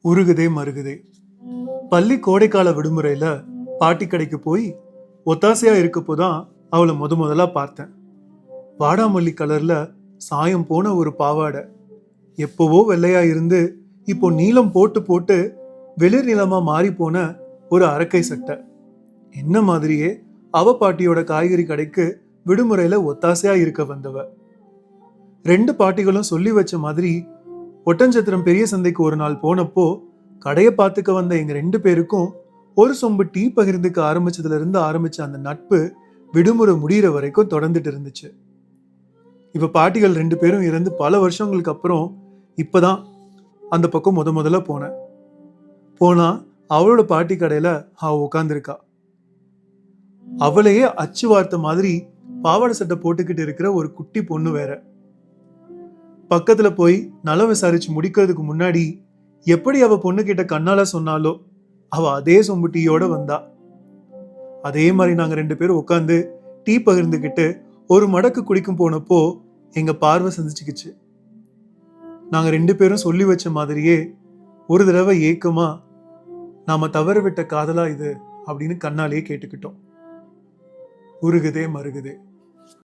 உருகுதே மருகுதே. பள்ளி கோடைக்கால விடுமுறையில பாட்டி கடைக்கு போய் ஒத்தாசையா இருக்கப்போதான் அவளை முதலா பார்த்தேன். வாடாமல்லி கலர்ல சாயம் போன ஒரு பாவாடை, எப்பவோ வெள்ளையா இருந்து இப்போ நீலம் போட்டு போட்டு வெளிர் நிலமா மாறி போன ஒரு அரக்கை சட்டை. என்ன மாதிரியே அவ பாட்டியோட காய்கறி கடைக்கு விடுமுறையில ஒத்தாசையா இருக்க வந்தவ. ரெண்டு பாட்டிகளும் சொல்லி வச்ச மாதிரி ஒட்டஞ்சத்திரம் பெரிய சந்தைக்கு ஒரு நாள் போனப்போ கடையை பார்த்துக்க வந்த எங்க ரெண்டு பேருக்கும் ஒரு சொம்பு டீ பகிர்ந்துக்க ஆரம்பிச்சதுல இருந்து ஆரம்பிச்ச அந்த நட்பு விடுமுறை முடிகிற வரைக்கும் தொடர்ந்துட்டு இருந்துச்சு. இப்ப பாட்டிகள் ரெண்டு பேரும் இறந்து பல வருஷங்களுக்கு அப்புறம் இப்பதான் அந்த பக்கம் முதல்ல போனேன். போனா அவளோட பாட்டி கடையில அவ உட்காந்துருக்கா. அவளையே அச்சு வார்த்த மாதிரி பாவாடை சட்டை போட்டுக்கிட்டு இருக்கிற ஒரு குட்டி பொண்ணு வேற. பக்கத்துல போய் நலம் விசாரிச்சு முடிக்கிறதுக்கு முன்னாடி எப்படி அவ பொண்ணு கிட்ட கண்ணால சொன்னாலோ அவ அதே சொம்பு டீயோட வந்தா. அதே மாதிரி நாங்க ரெண்டு பேரும் உட்காந்து டீ பகிர்ந்துகிட்டு ஒரு மடக்கு குடிக்கும் போனப்போ எங்க பார்வை சந்திச்சுக்கிச்சு. நாங்க ரெண்டு பேரும் சொல்லி வச்ச மாதிரியே ஒரு தடவை ஏக்கமா நாம தவற விட்ட காதலா இது அப்படின்னு கண்ணாலேயே கேட்டுக்கிட்டோம். உருகுதே மருகுதே.